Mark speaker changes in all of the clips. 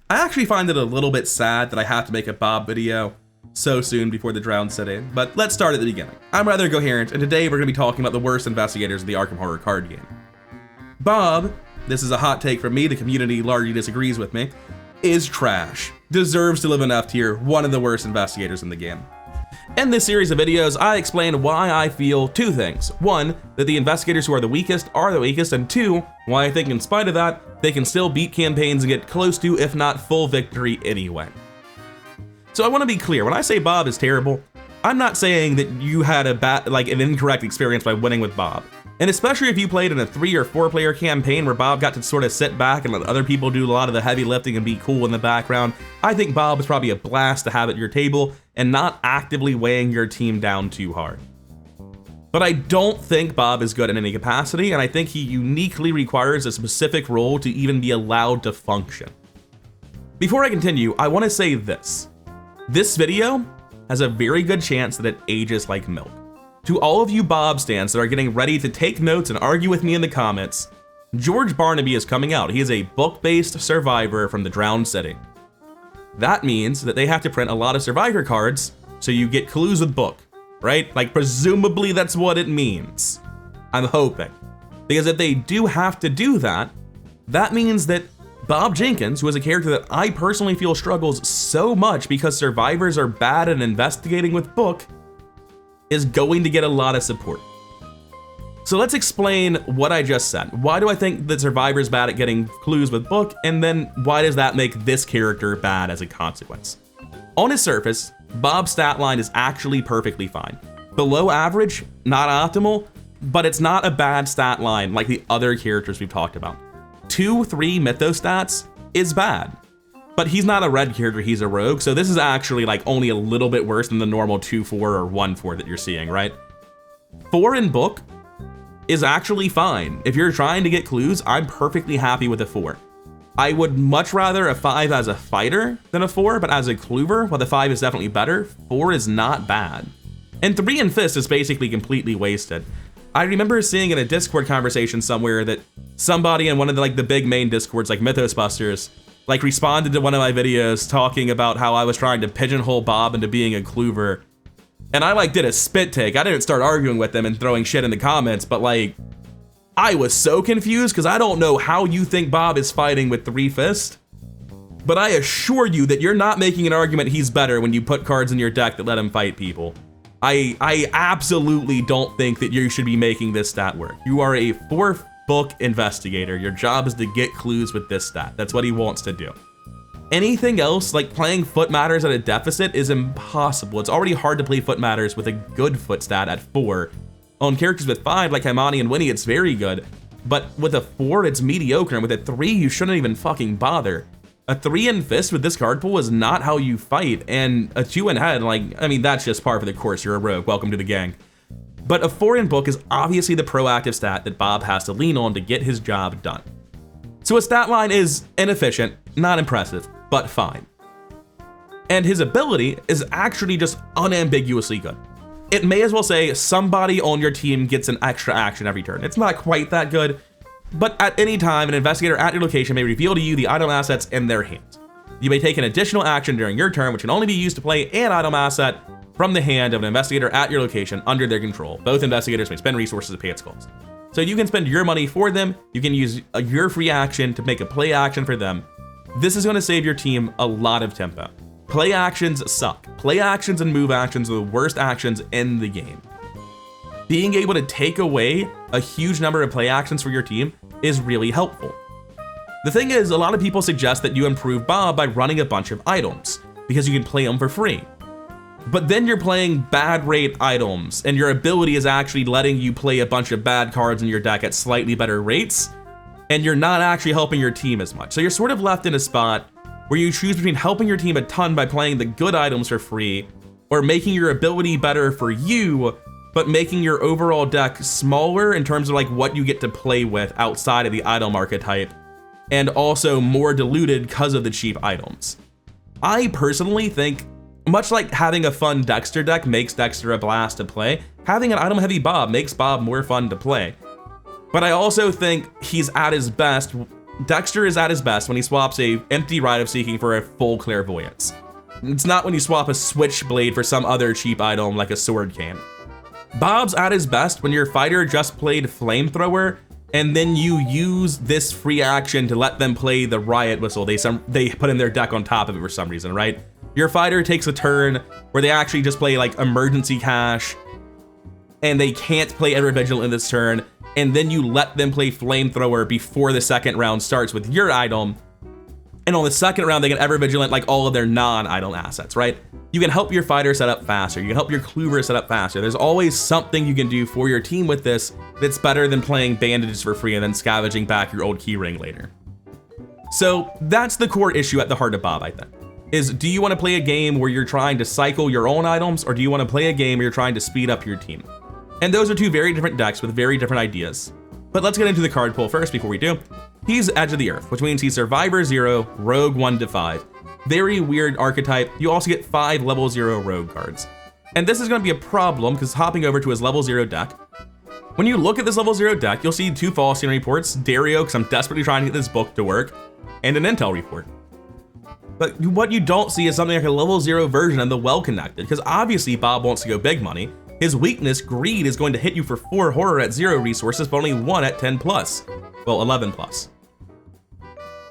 Speaker 1: I actually find it a little bit sad that I have to make a Bob video so soon before the Drowned City, but let's start at the beginning. I'm rather Incoherent, and today we're going to be talking about the worst investigators of the Arkham horror card game. Bob, this is a hot take from me, the community largely disagrees with me, is trash. Deserves to live in F tier, one of the worst investigators in the game. In this series of videos, I explain why I feel two things. One, that the investigators who are the weakest, and two, why I think in spite of that, they can still beat campaigns and get close to, if not full victory anyway. So I want to be clear, when I say Bob is terrible, I'm not saying that you had an incorrect experience by winning with Bob. And especially if you played in a 3 or 4 player campaign where Bob got to sort of sit back and let other people do a lot of the heavy lifting and be cool in the background, I think Bob is probably a blast to have at your table and not actively weighing your team down too hard. But I don't think Bob is good in any capacity, and I think he uniquely requires a specific role to even be allowed to function. Before I continue, I want to say this. This video has a very good chance that it ages like milk. To all of you Bob stans that are getting ready to take notes and argue with me in the comments, George Barnaby is coming out. He is a book-based survivor from the Drowned City. That means that they have to print a lot of survivor cards so you get clues with book, right? Like presumably that's what it means. I'm hoping. Because if they do have to do that, that means that Bob Jenkins, who is a character that I personally feel struggles so much because survivors are bad at investigating with book, is going to get a lot of support. So let's explain what I just said. Why do I think that Survivor's bad at getting clues with book, and then why does that make this character bad as a consequence? On his surface, Bob's stat line is actually perfectly fine. Below average, not optimal, but it's not a bad stat line like the other characters we've talked about. 2-3 mythos stats is bad. But he's not a red character, he's a rogue, so this is actually like only a little bit worse than the normal 2-4 or 1-4 that you're seeing, right? 4 in book is actually fine. If you're trying to get clues, I'm perfectly happy with a 4. I would much rather a 5 as a fighter than a 4, but as a cluever, while the 5 is definitely better, 4 is not bad. And 3 in fist is basically completely wasted. I remember seeing in a Discord conversation somewhere that somebody in one of the big main Discords, like Mythos Busters, responded to one of my videos talking about how I was trying to pigeonhole Bob into being a cluever. And I did a spit take. I didn't start arguing with them and throwing shit in the comments, but I was so confused because I don't know how you think Bob is fighting with 3 fist. But I assure you that you're not making an argument he's better when you put cards in your deck that let him fight people. I absolutely don't think that you should be making this stat work. You are a 4 book investigator. Your job is to get clues with this stat. That's what he wants to do. Anything else, like playing foot matters at a deficit, is impossible. It's already hard to play foot matters with a good foot stat at 4. On characters with 5, like Himani and Winnie, it's very good. But with a 4, it's mediocre, and with a 3, you shouldn't even fucking bother. A 3 in fist with this card pool is not how you fight, and a 2 in head, that's just par for the course. You're a rogue. Welcome to the gang. But a 4 in book is obviously the proactive stat that Bob has to lean on to get his job done. So his stat line is inefficient, not impressive, but fine. And his ability is actually just unambiguously good. It may as well say somebody on your team gets an extra action every turn. It's not quite that good, but at any time, an investigator at your location may reveal to you the item assets in their hands. You may take an additional action during your turn, which can only be used to play an item asset from the hand of an investigator at your location under their control. Both investigators may spend resources to pay its cost. So you can spend your money for them, you can use your free action to make a play action for them. This is going to save your team a lot of tempo. Play actions suck. Play actions and move actions are the worst actions in the game. Being able to take away a huge number of play actions for your team is really helpful. The thing is, a lot of people suggest that you improve Bob by running a bunch of items, because you can play them for free. But then you're playing bad rate items, and your ability is actually letting you play a bunch of bad cards in your deck at slightly better rates, and you're not actually helping your team as much. So you're sort of left in a spot where you choose between helping your team a ton by playing the good items for free, or making your ability better for you, but making your overall deck smaller in terms of what you get to play with outside of the item archetype, and also more diluted because of the cheap items. I personally think, much like having a fun Dexter deck makes Dexter a blast to play, having an item heavy Bob makes Bob more fun to play. But I also think he's at his best Dexter is at his best when he swaps a empty Rite of Seeking for a full Clairvoyance. It's not when you swap a Switchblade for some other cheap item like a sword can. Bob's at his best when your fighter just played Flamethrower, and then you use this free action to let them play the Riot Whistle they put in their deck on top of it for some reason, right? Your fighter takes a turn where they actually just play like Emergency Cash, and they can't play Ever Vigilant in this turn, and then you let them play Flamethrower before the second round starts with your item, and on the second round they get Ever Vigilant like all of their non-item assets, right? You can help your fighter set up faster, you can help your cluever set up faster. There's always something you can do for your team with this that's better than playing bandages for free and then scavenging back your old keyring later. So that's the core issue at the heart of Bob, I think, is do you want to play a game where you're trying to cycle your own items, or do you want to play a game where you're trying to speed up your team? And those are two very different decks with very different ideas. But let's get into the card pool first before we do. He's Edge of the Earth, which means he's Survivor 0, Rogue 1 to 5. Very weird archetype. You also get 5 level 0 Rogue cards. And this is going to be a problem because hopping over to his level 0 deck, when you look at this level 0 deck, you'll see 2 Fall Scene reports, Dario, because I'm desperately trying to get this book to work, and an Intel report. But what you don't see is something like a level 0 version of the Well Connected, because obviously Bob wants to go big money. His weakness, Greed, is going to hit you for 4 horror at 0 resources, but only 1 at 10 plus. Well, 11 plus.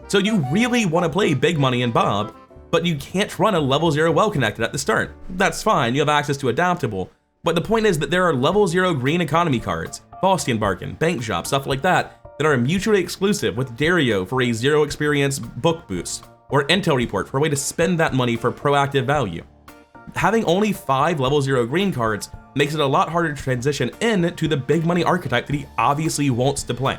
Speaker 1: So you really want to play big money in Bob, but you can't run a level 0 Well Connected at the start. That's fine, you have access to Adaptable, but the point is that there are level 0 green economy cards, Faustian Bargain, Bank Shop, stuff like that are mutually exclusive with Dario for a 0 experience book boost, or Intel Report for a way to spend that money for proactive value. Having only 5 level 0 green cards makes it a lot harder to transition into the big money archetype that he obviously wants to play.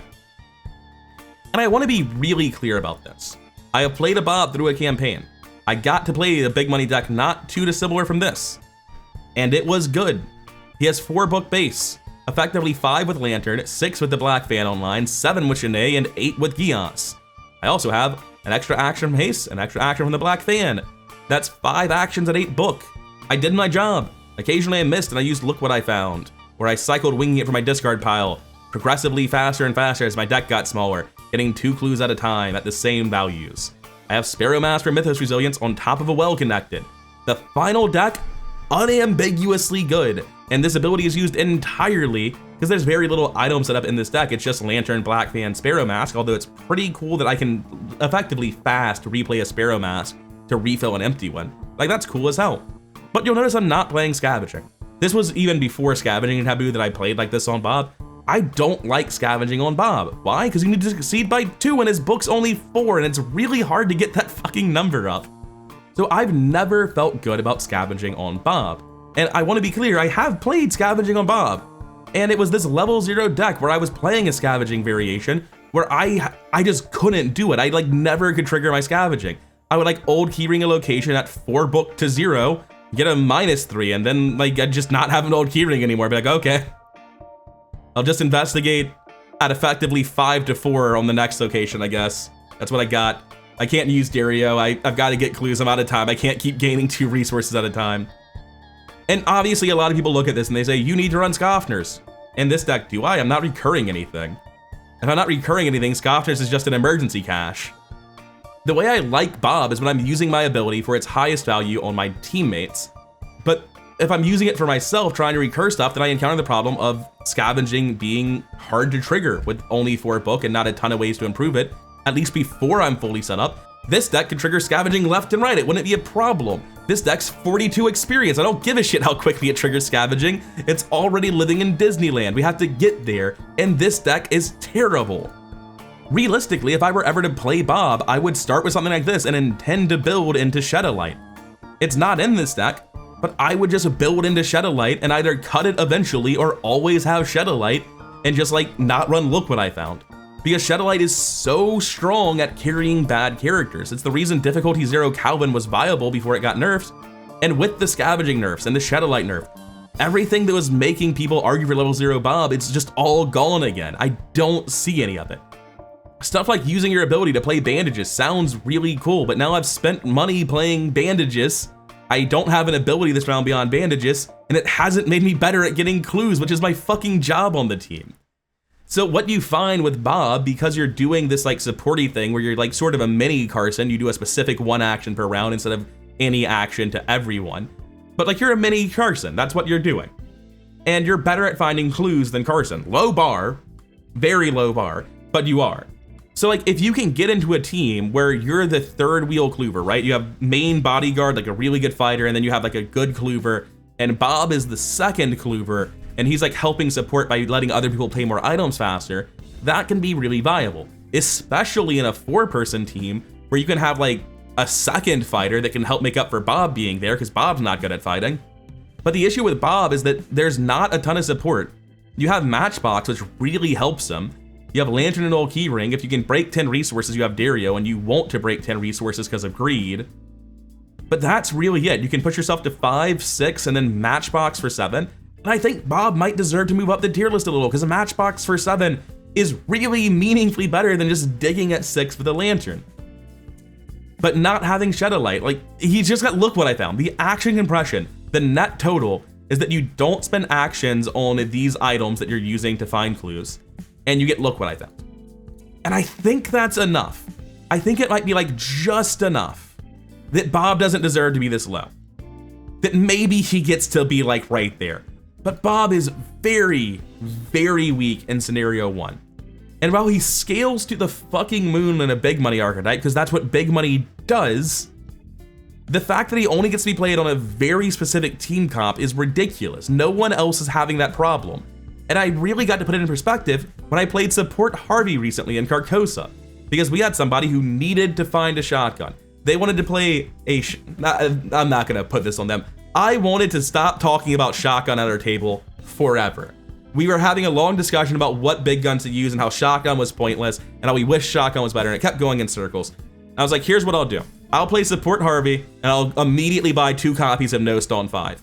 Speaker 1: And I want to be really clear about this. I have played a Bob through a campaign. I got to play the big money deck not too dissimilar from this, and it was good. He has 4 book base, effectively 5 with Lantern, 6 with the Black Fan Online, 7 with Shanae, and 8 with Gios. I also have an extra action from Haste, an extra action from the Black Fan. That's 5 actions at 8 book. I did my job. Occasionally I missed and I used Look What I Found, where I cycled winging it from my discard pile, progressively faster and faster as my deck got smaller, getting 2 clues at a time at the same values. I have Sparrow Mask for Mythos Resilience on top of a Well Connected. The final deck, unambiguously good, and this ability is used entirely because there's very little item set up in this deck. It's just Lantern, Black Fan, Sparrow Mask, although it's pretty cool that I can effectively fast replay a Sparrow Mask to refill an empty one. Like, that's cool as hell. But you'll notice I'm not playing Scavenging. This was even before Scavenging Taboo that I played like this on Bob. I don't like Scavenging on Bob. Why? Because you need to succeed by 2 and his book's only 4 and it's really hard to get that fucking number up. So I've never felt good about Scavenging on Bob. And I want to be clear, I have played Scavenging on Bob. And it was this level 0 deck where I was playing a Scavenging variation where I just couldn't do it. I like never could trigger my Scavenging. I would like old keyring a location at 4 book to 0, get a -3, and then like I'd just not have an old keyring anymore. Be like, okay, I'll just investigate at effectively 5 to 4 on the next location, I guess. That's what I got. I can't use Dario. I've got to get clues. I'm out of time. I can't keep gaining 2 resources at a time. And obviously a lot of people look at this and they say, you need to run Scoffners. In this deck, do I? I'm not recurring anything. If I'm not recurring anything, Scoffners is just an emergency cache. The way I like Bob is when I'm using my ability for its highest value on my teammates. But if I'm using it for myself, trying to recur stuff, then I encounter the problem of Scavenging being hard to trigger with only 4 book and not a ton of ways to improve it, at least before I'm fully set up. This deck can trigger Scavenging left and right. It wouldn't be a problem. This deck's 42 experience. I don't give a shit how quickly it triggers Scavenging. It's already living in Disneyland. We have to get there, and this deck is terrible. Realistically, if I were ever to play Bob, I would start with something like this and intend to build into Shadowlight. It's not in this deck, but I would just build into Shadowlight and either cut it eventually or always have Shadowlight and just like not run Look What I Found. Because Shadowlight is so strong at carrying bad characters. It's the reason difficulty 0 Calvin was viable before it got nerfed. And with the Scavenging nerfs and the Shadowlight nerf, everything that was making people argue for level 0 Bob, it's just all gone again. I don't see any of it. Stuff like using your ability to play bandages sounds really cool, but now I've spent money playing bandages. I don't have an ability this round beyond bandages, and it hasn't made me better at getting clues, which is my fucking job on the team. So what you find with Bob, because you're doing this like supporty thing where you're like sort of a mini Carson, you do a specific one action per round instead of any action to everyone. But like you're a mini Carson, that's what you're doing. And you're better at finding clues than Carson. Low bar, very low bar, but you are. So like if you can get into a team where you're the third wheel cluever, right? You have main bodyguard, like a really good fighter, and then you have like a good cluever, and Bob is the second cluever, and he's like helping support by letting other people play more items faster. That can be really viable, especially in a 4-person team where you can have like a second fighter that can help make up for Bob being there because Bob's not good at fighting. But the issue with Bob is that there's not a ton of support. You have Matchbox, which really helps him. You have Lantern and Old Keyring. If you can break 10 resources, you have Dario, and you want to break 10 resources because of greed. But that's really it. You can push yourself to 5, 6, and then Matchbox for 7. And I think Bob might deserve to move up the tier list a little because a Matchbox for 7 is really meaningfully better than just digging at 6 with a Lantern. But not having Shadow Light, like he's just got, look what I found. The action compression, the net total is that you don't spend actions on these items that you're using to find clues, and you get look what I found. And I think that's enough. I think it might be like just enough that Bob doesn't deserve to be this low. That maybe he gets to be like right there. But Bob is very, very weak in scenario 1. And while he scales to the fucking moon in a big money archetype, because that's what big money does, the fact that he only gets to be played on a very specific team comp is ridiculous. No one else is having that problem. And I really got to put it in perspective when I played support Harvey recently in Carcosa, because we had somebody who needed to find a shotgun. They wanted to play I'm not gonna put this on them. I wanted to stop talking about shotgun at our table forever. We were having a long discussion about what big guns to use and how shotgun was pointless and how we wish shotgun was better, and it kept going in circles. I was like, here's what I'll do. I'll play support Harvey and I'll immediately buy 2 copies of No Stone 5.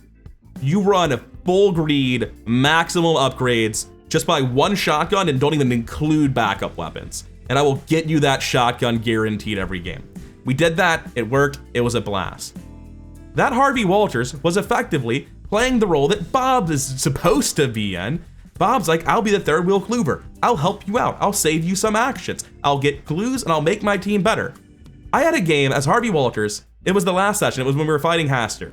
Speaker 1: You run full greed, maximal upgrades, just buy 1 shotgun and don't even include backup weapons. And I will get you that shotgun guaranteed every game. We did that, it worked, it was a blast. That Harvey Walters was effectively playing the role that Bob is supposed to be in. Bob's like, I'll be the third wheel cluever. I'll help you out. I'll save you some actions. I'll get clues and I'll make my team better. I had a game as Harvey Walters. It was the last session. It was when we were fighting Haster.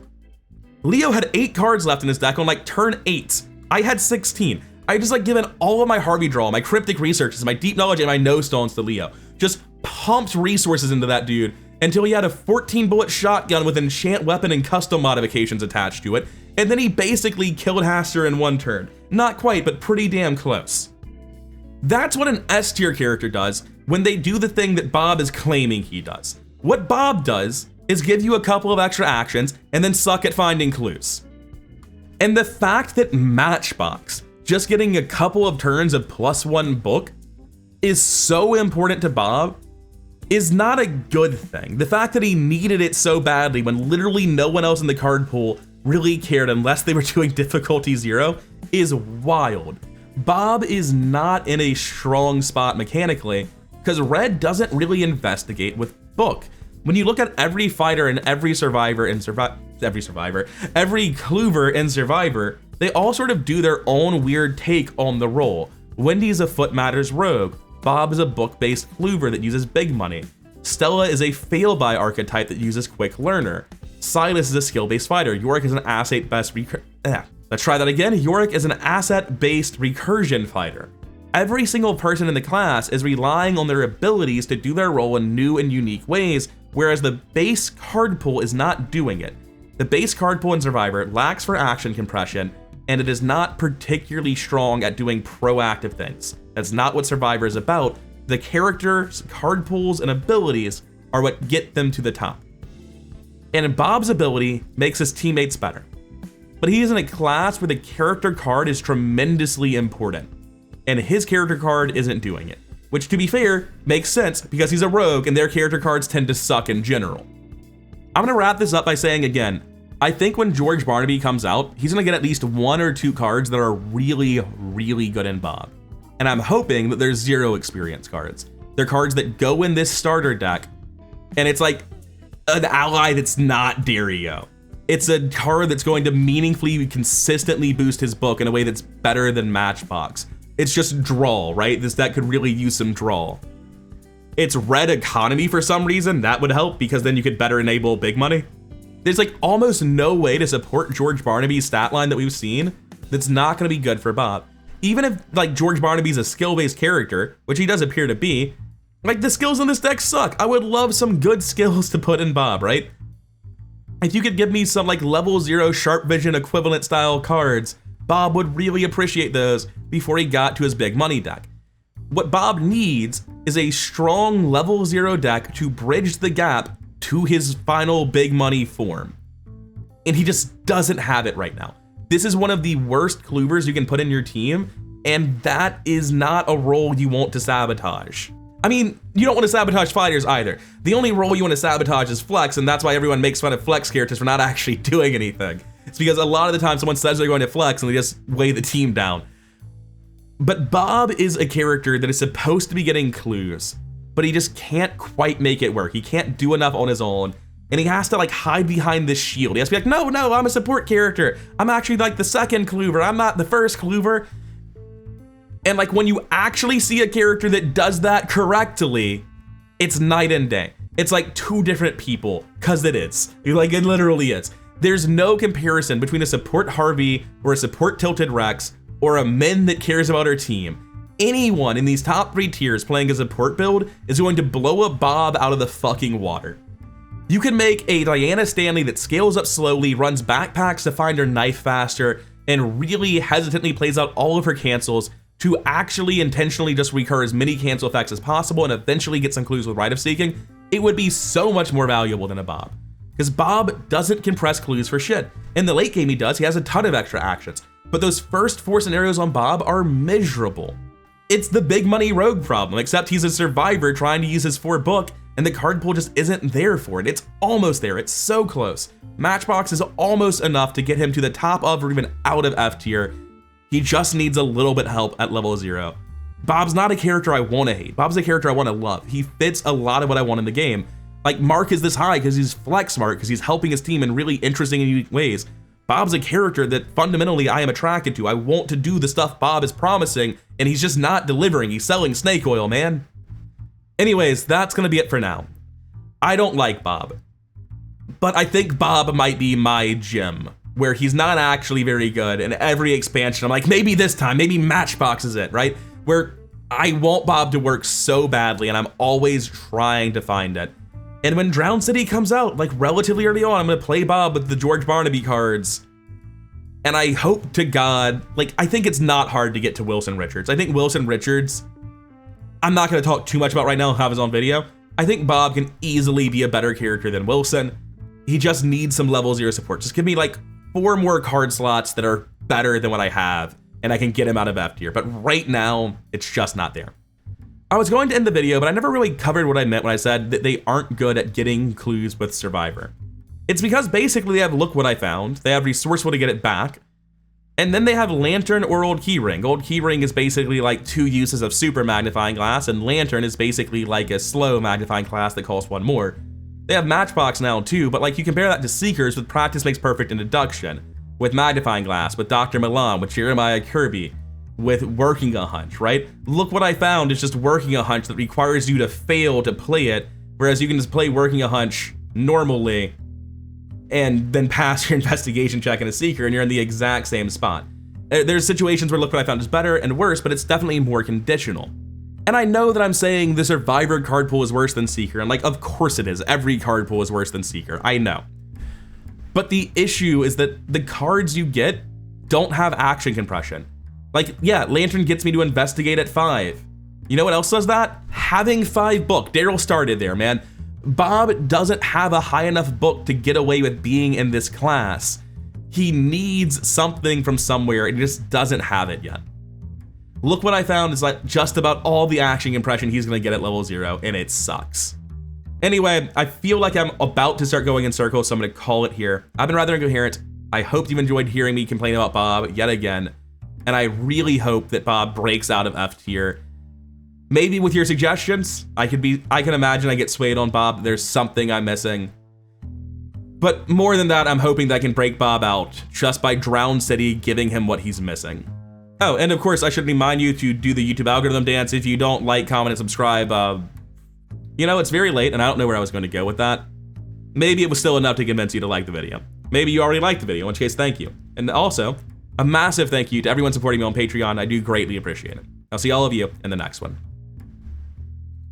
Speaker 1: Leo had 8 cards left in his deck on like turn 8. I had 16. I just like given all of my Harvey draw, my cryptic researches, my deep knowledge, and my no stones to Leo. Just pumped resources into that dude until he had a 14 bullet shotgun with enchant weapon and custom modifications attached to it. And then he basically killed Haster in 1 turn. Not quite, but pretty damn close. That's what an S tier character does when they do the thing that Bob is claiming he does. What Bob does is give you a couple of extra actions and then suck at finding clues. And the fact that Matchbox just getting a couple of turns of +1 book is so important to Bob is not a good thing. The fact that he needed it so badly when literally no one else in the card pool really cared unless they were doing difficulty 0 is wild. Bob is not in a strong spot mechanically because Red doesn't really investigate with book. When you look at every fighter and every survivor in every cluever in Survivor, they all sort of do their own weird take on the role. Wendy's a Foot Matters rogue. Bob is a book-based cluever that uses big money. Stella is a fail-by archetype that uses quick learner. Silas is a skill-based fighter. Yorick is an asset-based Let's try that again. Yorick is an asset-based recursion fighter. Every single person in the class is relying on their abilities to do their role in new and unique ways, whereas the base card pool is not doing it. The base card pool in Survivor lacks for action compression, and it is not particularly strong at doing proactive things. That's not what Survivor is about. The characters, card pools, and abilities are what get them to the top. And Bob's ability makes his teammates better. But he is in a class where the character card is tremendously important, and his character card isn't doing it. Which, to be fair, makes sense because he's a rogue and their character cards tend to suck in general. I'm gonna wrap this up by saying again, I think when George Barnaby comes out, he's gonna get at least 1 or 2 cards that are really, really good in Bob. And I'm hoping that there's 0 experience cards. They're cards that go in this starter deck, and it's like an ally that's not Dario. It's a card that's going to meaningfully, consistently boost his book in a way that's better than Matchbox. It's just draw, right? This deck could really use some draw. It's red economy for some reason. That would help because then you could better enable big money. There's like almost no way to support George Barnaby's stat line that we've seen that's not going to be good for Bob. Even if like George Barnaby's a skill-based character, which he does appear to be, like the skills in this deck suck. I would love some good skills to put in Bob, right? If you could give me some like level 0 sharp vision equivalent style cards, Bob would really appreciate those before he got to his big money deck. What Bob needs is a strong level 0 deck to bridge the gap to his final big money form. And he just doesn't have it right now. This is one of the worst cluevers you can put in your team, and that is not a role you want to sabotage. I mean, you don't want to sabotage fighters either. The only role you want to sabotage is flex, and that's why everyone makes fun of flex characters for not actually doing anything. It's because a lot of the time someone says they're going to flex and they just weigh the team down. But Bob is a character that is supposed to be getting clues, but he just can't quite make it work. He can't do enough on his own, and he has to like hide behind this shield. He has to be like, no, I'm a support character. I'm actually like the second cluever. I'm not the first cluever. And like when you actually see a character that does that correctly, it's night and day. It's like two different people, cause it is. Like it literally is. There's no comparison between a support Harvey or a support Tilted Rex or a Min that cares about her team. Anyone in these top 3 tiers playing a support build is going to blow up Bob out of the fucking water. You can make a Diana Stanley that scales up slowly, runs backpacks to find her knife faster, and really hesitantly plays out all of her cancels to actually intentionally just recur as many cancel effects as possible and eventually get some clues with Rite of Seeking. It would be so much more valuable than a Bob. Because Bob doesn't compress clues for shit. In the late game he does, he has a ton of extra actions. But those first 4 scenarios on Bob are miserable. It's the big money rogue problem, except he's a survivor trying to use his 4 book, and the card pool just isn't there for it. It's almost there, it's so close. Matchbox is almost enough to get him to the top of or even out of F tier. He just needs a little bit help at level 0. Bob's not a character I want to hate. Bob's a character I want to love. He fits a lot of what I want in the game. Like Mark is this high because he's flex smart, because he's helping his team in really interesting and unique ways. Bob's a character that fundamentally I am attracted to. I want to do the stuff Bob is promising, and he's just not delivering. He's selling Snakeoil, man. Anyways, that's gonna be it for now. I don't like Bob, but I think Bob might be my gem, where he's not actually very good, and every expansion I'm like, maybe this time, maybe Matchbox is it, right? Where I want Bob to work so badly, and I'm always trying to find it. And when Drowned City comes out, like relatively early on, I'm gonna play Bob with the George Barnaby cards. And I hope to God, like, I think it's not hard to get to Wilson Richards. I think Wilson Richards, I'm not gonna talk too much about right now, I'll have his own video. I think Bob can easily be a better character than Wilson. He just needs some level 0 support. Just give me like 4 more card slots that are better than what I have, and I can get him out of F tier. But right now, it's just not there. I was going to end the video, but I never really covered what I meant when I said that they aren't good at getting clues with Survivor. It's because basically they have Look What I Found, they have Resourceful to get it back, and then they have Lantern or Old Keyring. Old Keyring is basically like 2 uses of Super Magnifying Glass, and Lantern is basically like a slow Magnifying Glass that costs 1 more. They have Matchbox now too, but like you compare that to Seekers with Practice Makes Perfect and Deduction, with Magnifying Glass, with Dr. Milan, with Jeremiah Kirby, with Working a Hunch, right? Look What I Found is just working a hunch that requires you to fail to play it, whereas you can just play Working a Hunch normally and then pass your investigation check in a Seeker and you're in the exact same spot. There's situations where Look What I Found is better and worse, but it's definitely more conditional. And I know that I'm saying the Survivor card pool is worse than Seeker, and like, of course it is. Every card pool is worse than Seeker, I know. But the issue is that the cards you get don't have action compression. Like, yeah, Lantern gets me to investigate at 5. You know what else does that? Having 5 book. Daryl started there, man. Bob doesn't have a high enough book to get away with being in this class. He needs something from somewhere and he just doesn't have it yet. Look What I Found is like just about all the action compression he's gonna get at level 0, and it sucks. Anyway, I feel like I'm about to start going in circles, so I'm gonna call it here. I've been rather incoherent. I hope you've enjoyed hearing me complain about Bob yet again. And I really hope that Bob breaks out of F tier. Maybe with your suggestions, I can imagine I get swayed on Bob. There's something I'm missing. But more than that, I'm hoping that I can break Bob out just by Drowned City giving him what he's missing. Oh, and of course, I should remind you to do the YouTube algorithm dance. If you don't like, comment, and subscribe, you know, it's very late and I don't know where I was going to go with that. Maybe it was still enough to convince you to like the video. Maybe you already liked the video, in which case, thank you. And also, a massive thank you to everyone supporting me on Patreon. I do greatly appreciate it. I'll see all of you in the next one.